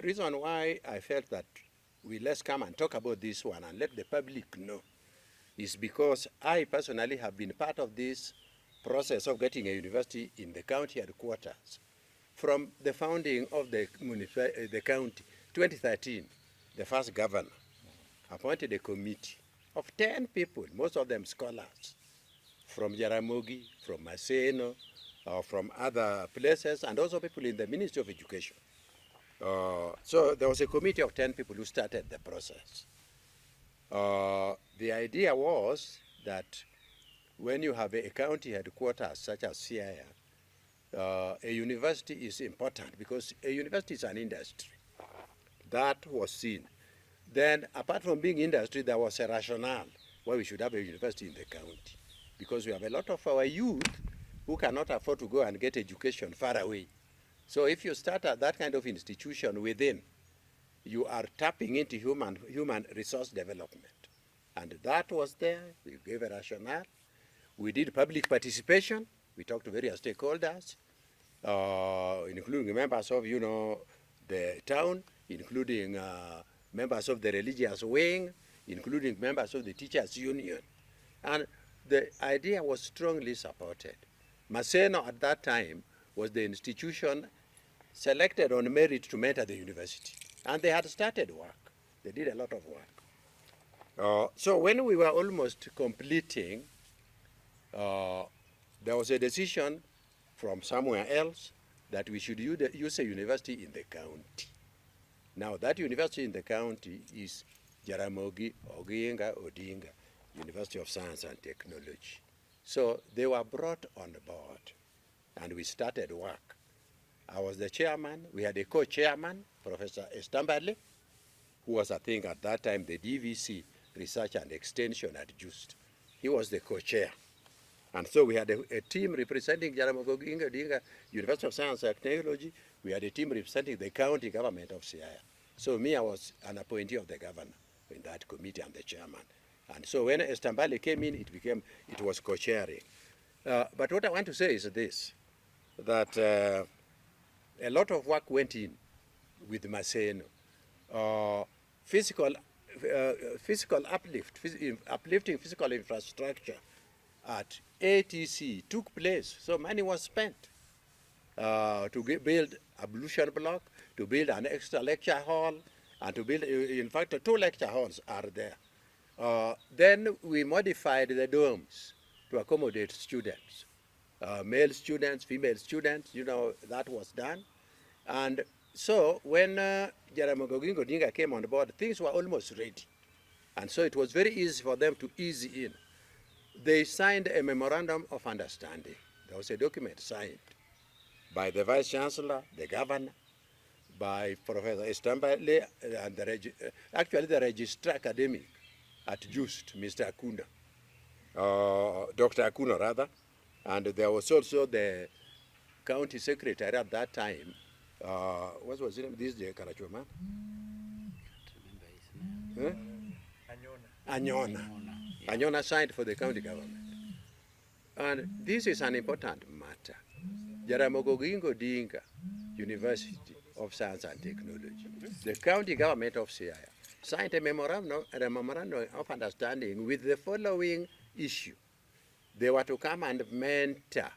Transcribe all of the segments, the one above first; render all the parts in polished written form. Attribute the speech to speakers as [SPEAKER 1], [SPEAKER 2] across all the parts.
[SPEAKER 1] reason why I felt that let's come and talk about this one and let the public know is because I personally have been part of this process of getting a university in the county headquarters. From the founding of the county, 2013, the first governor appointed a committee of 10 people, most of them scholars, from Jaramogi, from Maseno, from other places, and also people in the Ministry of Education. So there was a committee of 10 people who started the process. The idea was that when you have a county headquarters such as Siaya, a university is important because a university is an industry. That was seen. Then, apart from being industry, there was a rationale why we should have a university in the county. Because we have a lot of our youth who cannot afford to go and get education far away. So if you start that kind of institution within, you are tapping into human resource development. And that was there. We gave a rationale. We did public participation. We talked to various stakeholders, including members of, the town, including members of the religious wing, including members of the teachers' union. And the idea was strongly supported. Maseno at that time was the institution selected on merit to mentor the university. And they had started work. They did a lot of work. So when we were almost completing, there was a decision from somewhere else that we should use a university in the county. Now that university in the county is Jaramogi Oginga Odinga University of Science and Technology. So they were brought on board and we started work. I was the chairman. We had a co-chairman, Professor Estambale, who was, I think, at that time, the DVC, Research and Extension at JOOST. He was the co-chair. And so we had a team representing Jaramogi Oginga Odinga University of Science and Technology. We had a team representing the county government of Siaya. So me, I was an appointee of the governor in that committee and the chairman. And so when Estambale came in, it was co-chairing. But what I want to say is this, that a lot of work went in with Maseno. Physical uplifting physical infrastructure at ATC took place, so money was spent to build ablution block, to build an extra lecture hall, and to build, in fact, 2 lecture halls are there. Then we modified the dorms to accommodate students, male students, female students, that was done. And so when Jaramogi Oginga Odinga came on board, things were almost ready. And so it was very easy for them to ease in. They signed a memorandum of understanding. There was a document signed by the Vice Chancellor, the Governor, by Professor Estambale, and the Registrar Academic at JOOST, Mr. Akuna, Dr. Akuna rather, and there was also the County Secretary at that time, what was his name? This is the Karachuman? Anyona. Anyona signed for the county government. And this is an important matter. Jaramogi Oginga Odinga University of Science and Technology, the county government of Siaya, signed a memorandum of understanding with the following issue. They were to come and mentor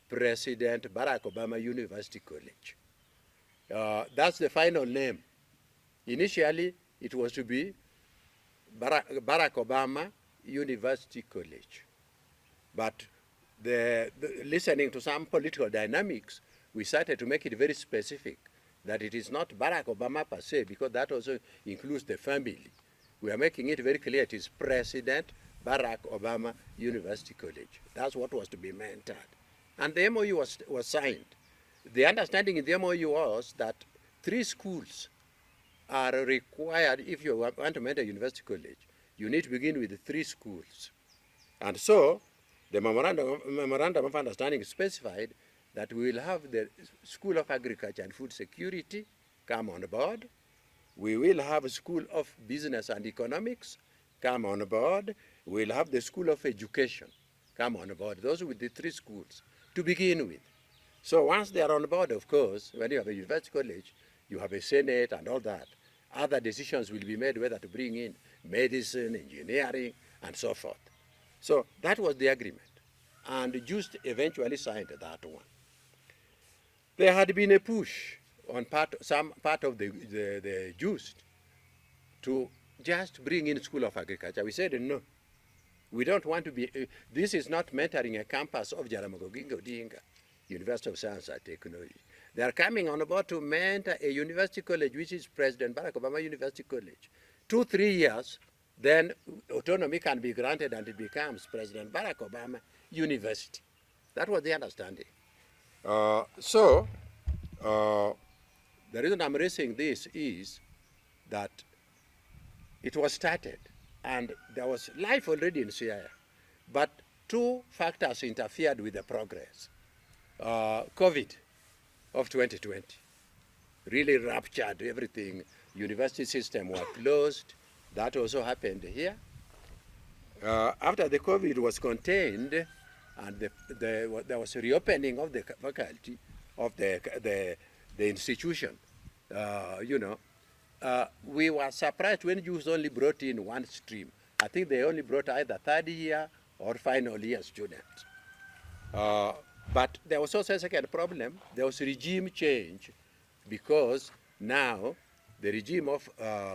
[SPEAKER 1] President Barrack Obama University College. That's the final name. Initially, it was to be Barrack Obama University College. But listening to some political dynamics, we started to make it very specific that it is not Barrack Obama per se, because that also includes the family. We are making it very clear it is President Barrack Obama University College. That's what was to be mentored. And the MOU was signed. The understanding in the MOU was that 3 schools are required if you want to mentor university college. You need to begin with 3 schools. And so the memorandum of understanding specified that we will have the School of Agriculture and Food Security come on board. We will have a School of Business and Economics come on board. We'll have the School of Education come on board. Those with the 3 schools to begin with. So once they are on board, of course, when you have a university college, you have a Senate and all that. Other decisions will be made whether to bring in medicine, engineering, and so forth. So that was the agreement. And JOOST eventually signed that one. There had been a push on some part of the JOOST to just bring in School of Agriculture. We said no. We don't want to be, this is not mentoring a campus of Jaramogi Oginga Odinga University of Science and Technology. They are coming on board to mentor a university college, which is President Barrack Obama University College. 2-3 years, then autonomy can be granted and it becomes President Barrack Obama University. That was the understanding. The reason I'm raising this is that it was started and there was life already in Siaya, but two factors interfered with the progress. COVID of 2020 really ruptured everything. University system were closed. That also happened here. After the COVID was contained and there was a reopening of the faculty of the institution, we were surprised when JOOST only brought in one stream. I think they only brought either third year or final year students. But there was also a second problem. There was regime change because now the regime of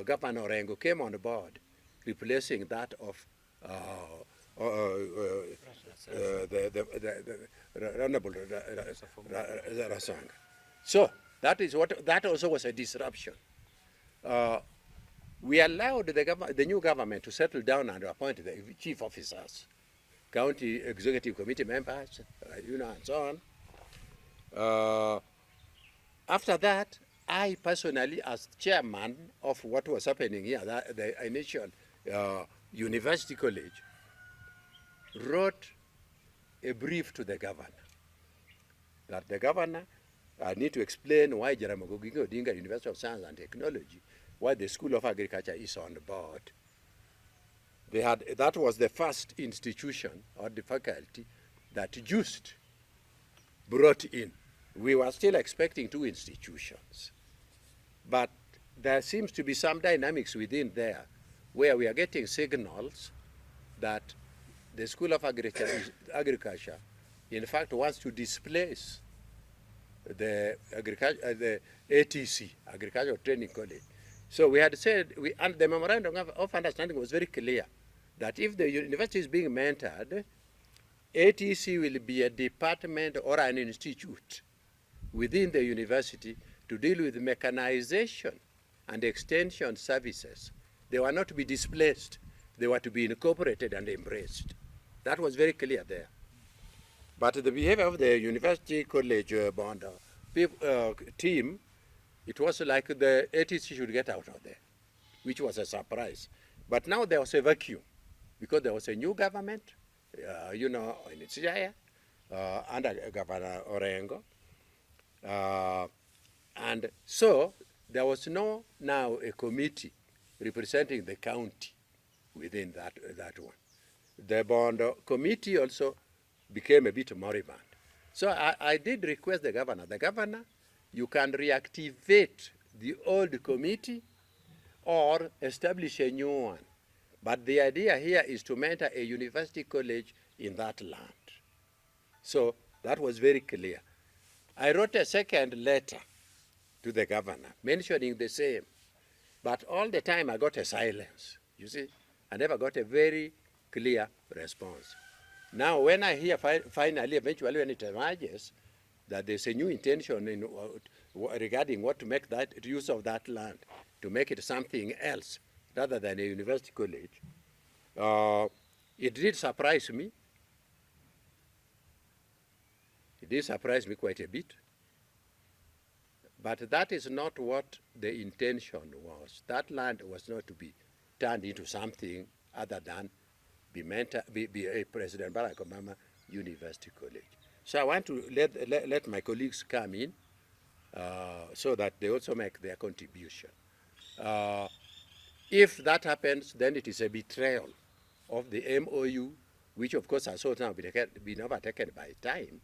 [SPEAKER 1] Governor Orengo came on board, replacing that of the Honorable Rasanga. So that also was a disruption. We allowed the new government to settle down and appoint the chief officers, county executive committee members, and so on. After that, I personally, as chairman of what was happening here, the initial university college, wrote a brief to the governor that the governor need to explain why Jaramogi Oginga Odinga University of Science and Technology, why the School of Agriculture is on board. That was the first institution or the faculty that JOOST brought in. We were still expecting 2 institutions. But there seems to be some dynamics within there where we are getting signals that the School of Agriculture in fact wants to displace the ATC, Agricultural Training College. So we had said, and the memorandum of understanding was very clear that if the university is being mentored, ATC will be a department or an institute within the university to deal with mechanization and extension services. They were not to be displaced. They were to be incorporated and embraced. That was very clear there. But the behavior of the university college Bondo team, it was like the ATC should get out of there, which was a surprise. But now there was a vacuum because there was a new government, in Siaya, under Governor Orengo. And so there was now a committee representing the county within that one. The Bondo committee also became a bit moribund. So I did request the governor, you can reactivate the old committee or establish a new one. But the idea here is to mentor a university college in that land. So that was very clear. I wrote a second letter to the governor mentioning the same. But all the time I got a silence, you see. I never got a very clear response. Now when I hear finally, eventually when it emerges, that there's a new intention regarding what to make that use of that land, to make it something else rather than a university college, it did surprise me. It did surprise me quite a bit. But that is not what the intention was. That land was not to be turned into something other than be a President Barrack Obama University College. So I want to let my colleagues come in so that they also make their contribution. If that happens, then it is a betrayal of the MOU, which of course has also now been overtaken by time.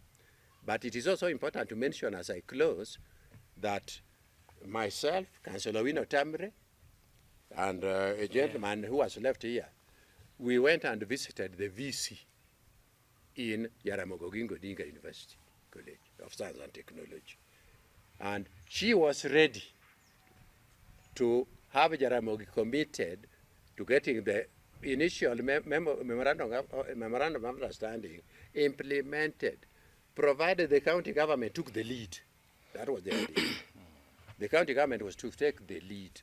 [SPEAKER 1] But it is also important to mention as I close that myself, Councillor Owino Tamre, and a gentleman who was left here, we went and visited the VC in Jaramogi Oginga Odinga University College of Science and Technology. And she was ready to have Jaramogi committed to getting the initial memorandum of understanding implemented, provided the county government took the lead. That was the idea. The county government was to take the lead.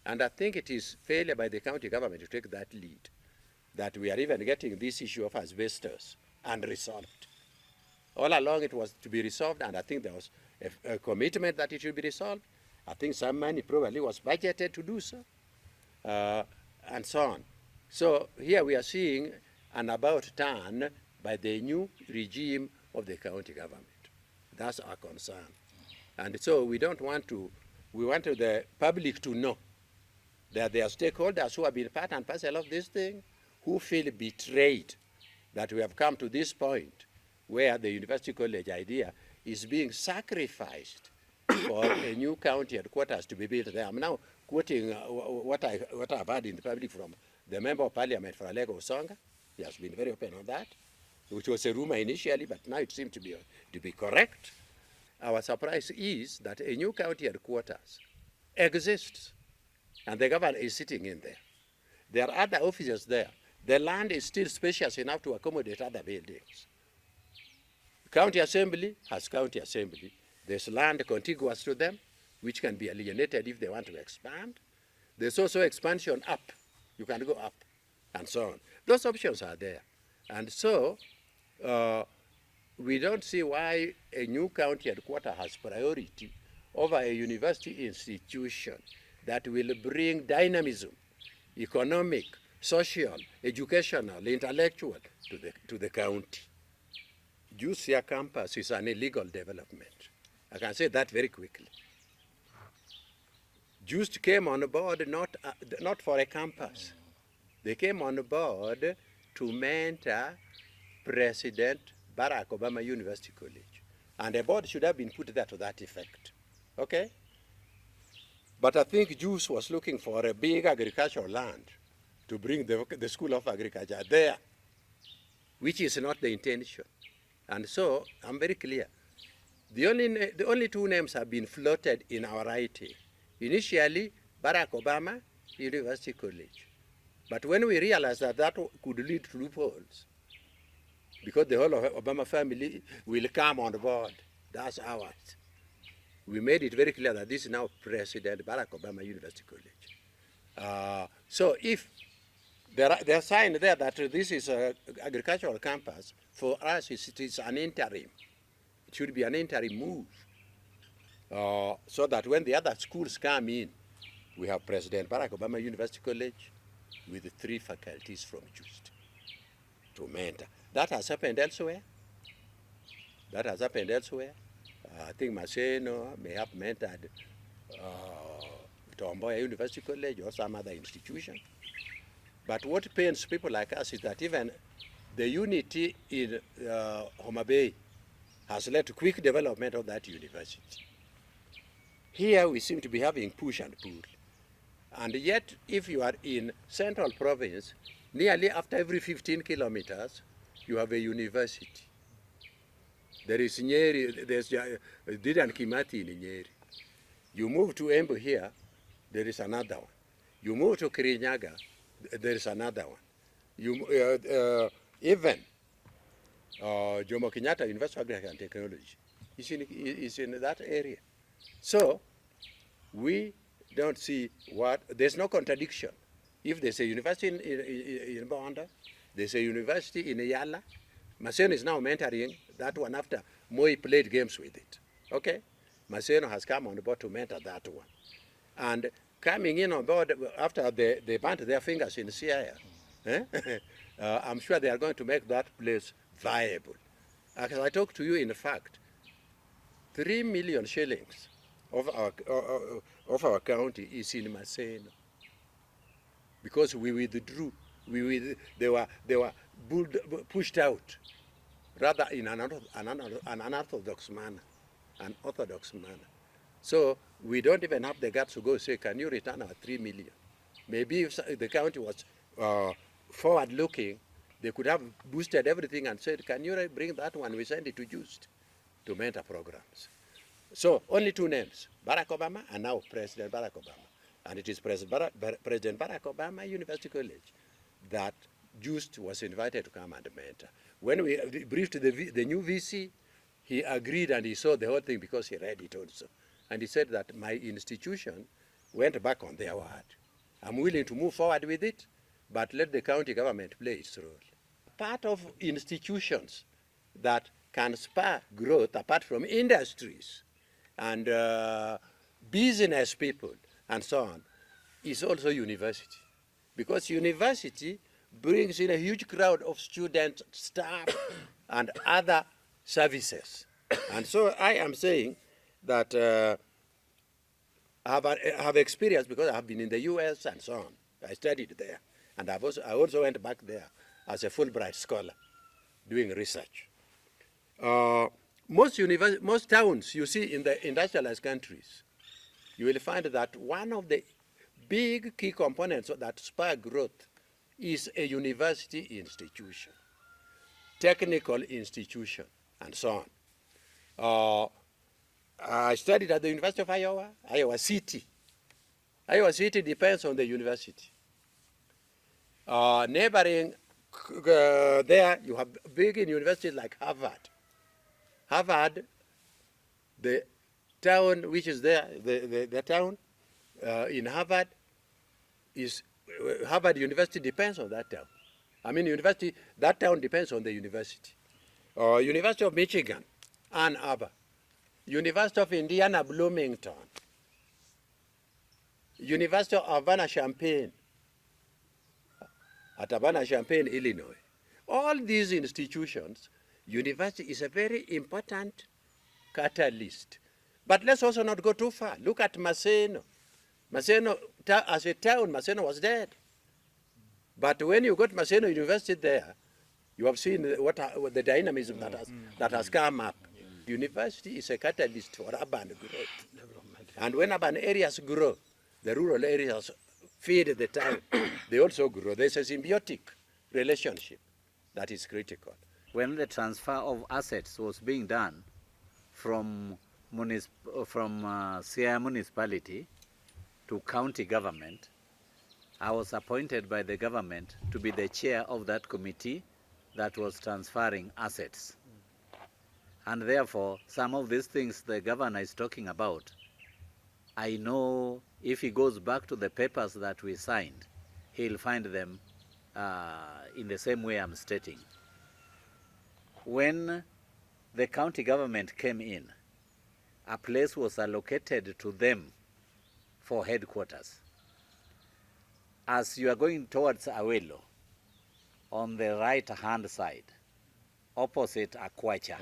[SPEAKER 1] And I think it is failure by the county government to take that lead that we are even getting this issue of asbestos unresolved. All along it was to be resolved, and I think there was a commitment that it should be resolved. I think some money probably was budgeted to do so, and so on. So here we are seeing an about turn by the new regime of the county government. That's our concern. And so we don't want to, we want the public to know that there are stakeholders who have been part and parcel of this thing, who feel betrayed that we have come to this point where the university college idea is being sacrificed for a new county headquarters to be built there. I'm now quoting what I've heard in the public from the Member of Parliament for Owego Osonga. He has been very open on that, which was a rumor initially, but now it seems to be correct. Our surprise is that a new county headquarters exists, and the governor is sitting in there. There are other offices there. The land is still spacious enough to accommodate other buildings. County Assembly has County Assembly. There's land contiguous to them, which can be alienated if they want to expand. There's also expansion up. You can go up, and so on. Those options are there. And so we don't see why a new county headquarters has priority over a university institution that will bring dynamism, economic, social, educational, intellectual to the county. JOOUST campus is an illegal development. I can say that very quickly. JOOUST came on board not for a campus. They came on board to mentor President Barrack Obama University College. And a board should have been put there to that effect. Okay? But I think JOOUST was looking for a big agricultural land to bring the School of Agriculture there, which is not the intention. And so I'm very clear. The only two names have been floated in our writing. Initially, Barack Obama University College. But when we realized that that could lead to loopholes, because the whole of Obama family will come on board, that's ours. We made it very clear that this is now President Barrack Obama University College. So if there are signs there that this is an agricultural campus, for us it is an interim. It should be an interim move. So that when the other schools come in, we have President Barrack Obama University College with 3 faculties from JOOUST to mentor. That has happened elsewhere. That has happened elsewhere. I think Maseno may have mentored Tomboya University College or some other institution. But what pains people like us is that even the unity in Homa Bay has led to quick development of that university. Here we seem to be having push and pull. And yet, if you are in central province, nearly after every 15 kilometers, you have a university. There is Nyeri, there's Didan Kimati in Nyeri. You move to Embu here, there is another one. You move to Kirinyaga, there is another one. You, even Jomo Kenyatta University of Agriculture and Technology is in that area. So we don't see there's no contradiction. If there's a university in Bondo, there's a university in Yala, Maseno is now mentoring that one after Moi played games with it. Okay? Maseno has come on board to mentor that one. And coming in on board after they burnt their fingers in Siaya, I'm sure they are going to make that place viable. As I talk to you, in fact, 3 million shillings of our county is in Maseno, because we withdrew. They were pushed out, rather in an unorthodox manner, an orthodox manner. So we don't even have the guts to go say, can you return our 3 million? Maybe if the county was forward-looking, they could have boosted everything and said, can you bring that one? We send it to JOOST to mentor programs. So only two names, Barack Obama and now President Barrack Obama. And it is President Barrack Obama University College that JOOST was invited to come and mentor. When we briefed the new VC, he agreed and he saw the whole thing because he read it also. And he said that my institution went back on their word. I'm willing to move forward with it, but let the county government play its role. Part of institutions that can spur growth apart from industries and business people and so on is also university. Because university brings in a huge crowd of students, staff, and other services. And so I am saying that I have experience because I have been in the US and so on. I studied there. And I also went back there as a Fulbright scholar doing research. Most towns you see in the industrialized countries, you will find that one of the big key components that spur growth is a university institution, technical institution, and so on. I studied at the University of Iowa City. Iowa City depends on the university. Neighboring there, you have big universities like Harvard. Harvard, the town which is there, the town in Harvard is, Harvard University depends on that town. I mean, university, that town depends on the university. University of Michigan, Ann Arbor. University of Indiana, Bloomington. University of Urbana-Champaign, at Urbana-Champaign, Illinois. All these institutions, university is a very important catalyst. But let's also not go too far. Look at Maseno. Maseno, as a town, Maseno was dead. But when you got Maseno University there, you have seen the dynamism that has come up. University is a catalyst for urban growth. And when urban areas grow, the rural areas feed the town. They also grow. There's a symbiotic relationship that is critical.
[SPEAKER 2] When the transfer of assets was being done from Siaya municipality to county government, I was appointed by the government to be the chair of that committee that was transferring assets. And therefore, some of these things the governor is talking about, I know if he goes back to the papers that we signed, he'll find them in the same way I'm stating. When the county government came in, a place was allocated to them for headquarters. As you are going towards Awelo, on the right-hand side, opposite Akwacha,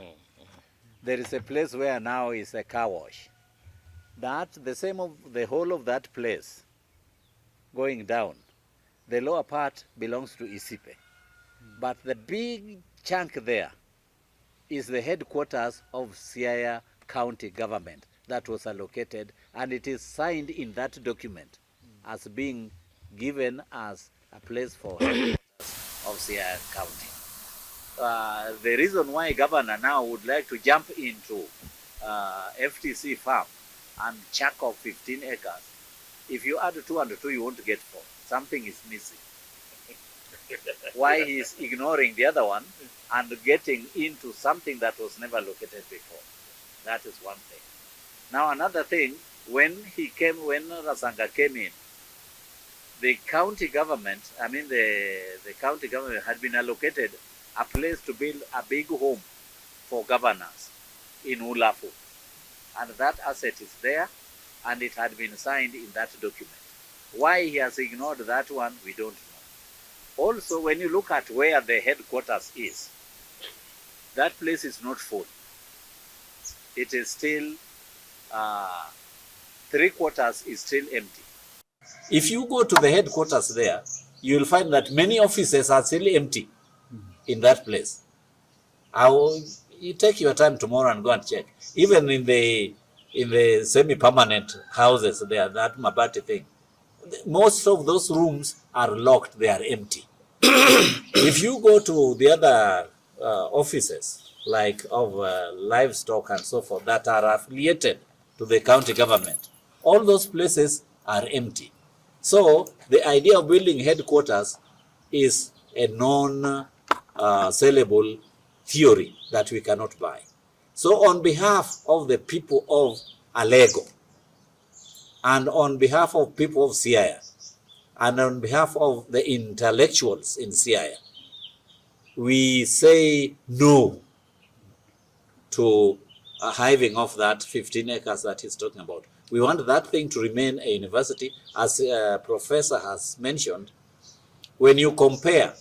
[SPEAKER 2] there is a place where now is a car wash. That, the whole of that place going down, the lower part belongs to Isipe. But the big chunk there is the headquarters of Siaya County government that was allocated, and it is signed in that document as being given as a place for headquarters of Siaya County. The reason why governor now would like to jump into FTC farm and chuck off 15 acres, if you add 2 and 2, you won't get 4. Something is missing. Why he is ignoring the other one and getting into something that was never located before. That is one thing. Now another thing, when Rasanga came in, the county government, the county government had been allocated a place to build a big home for governors in Ulafu. And that asset is there, and it had been signed in that document. Why he has ignored that one, we don't know. Also, when you look at where the headquarters is, that place is not full. It is still, 3/4 is still empty. If you go to the headquarters there, you will find that many offices are still empty in that place. You take your time tomorrow and go and check. Even in the in the semi-permanent houses there, that Mabati thing, most of those rooms are locked, they are empty. If you go to the other offices, like of livestock and so forth, that are affiliated to the county government, all those places are empty. So the idea of building headquarters is a non-sellable theory that we cannot buy. So on behalf of the people of Alego, and on behalf of people of Siaya, and on behalf of the intellectuals in Siaya, we say no to a hiving off that 15 acres that he's talking about. We want that thing to remain a university. As a professor has mentioned, when you compare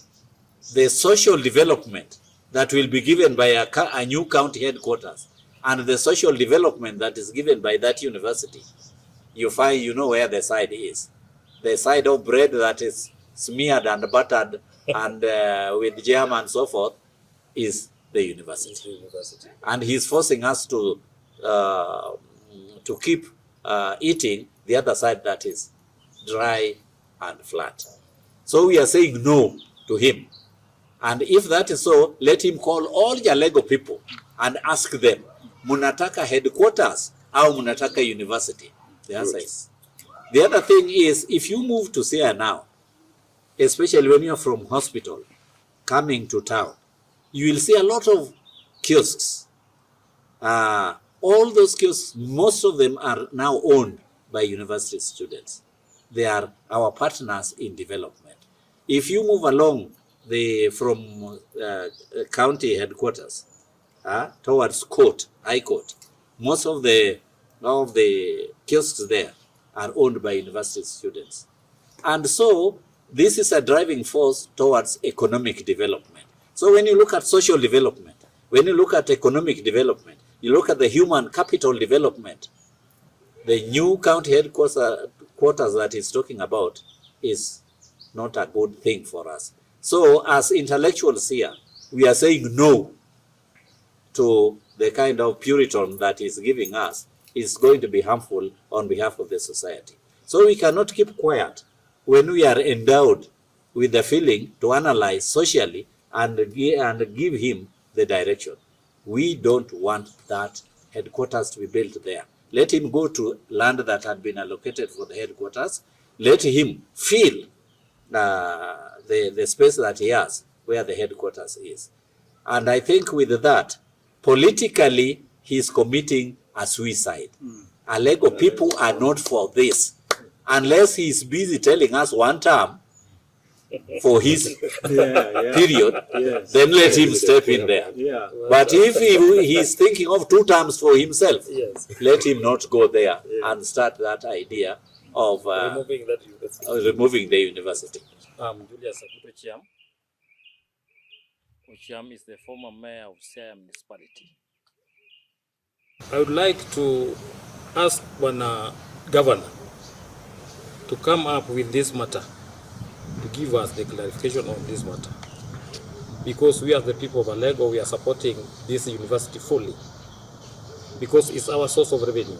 [SPEAKER 2] the social development that will be given by a new county headquarters and the social development that is given by that university, you find, you know where the side is. The side of bread that is smeared and buttered and with jam and so forth is the university. And he's forcing us to keep eating the other side that is dry and flat. So we are saying no to him. And if that is so, let him call all Jalego people and ask them, munataka headquarters au munataka university? The answer is. The other thing is, if you move to Siaya now, especially when you're from hospital coming to town, you will see a lot of kiosks. All those kiosks, most of them are now owned by university students. They are our partners in development. If you move along from county headquarters towards High Court, most of the kiosks there are owned by university students. And so this is a driving force towards economic development. So when you look at social development, when you look at economic development, you look at the human capital development, the new county headquarters that he's talking about is not a good thing for us. So as intellectuals here, we are saying no to the kind of Puritan that is giving us. Is going to be harmful on behalf of the society. So we cannot keep quiet when we are endowed with the feeling to analyze socially and give him the direction. We don't want that headquarters to be built there. Let him go to land that had been allocated for the headquarters. Let him feel the space that he has where the headquarters is. And I think with that, politically, he's committing a suicide. Alego people are not for this. Unless he's busy telling us one term for his period, then let him step in there. But if he's thinking of 2 terms for himself, let him not go there and start that idea of removing the university.
[SPEAKER 3] Julius Agutu Ochiam. Ochiam is the former mayor of Siaya municipality. I would like to ask Bwana Governor to come up with this matter, to give us the clarification on this matter. Because we as the people of Alego, we are supporting this university fully. Because it's our source of revenue.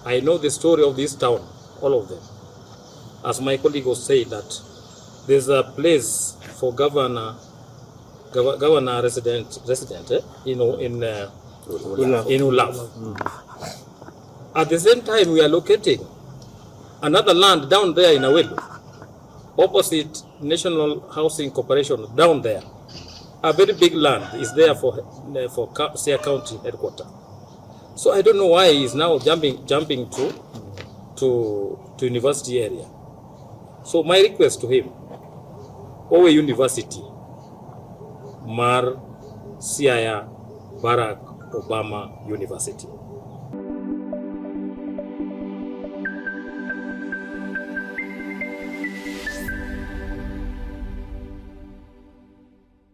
[SPEAKER 3] I know the story of this town, all of them. As my colleague was saying that there's a place for governor resident, in Ulaf. At the same time, we are locating another land down there in Owino, opposite National Housing Corporation down there. A very big land is there for Siaya County headquarters. So I don't know why he is now jumping to university area. So my request to him, Owe University, Mar Siaya Barrack Obama University.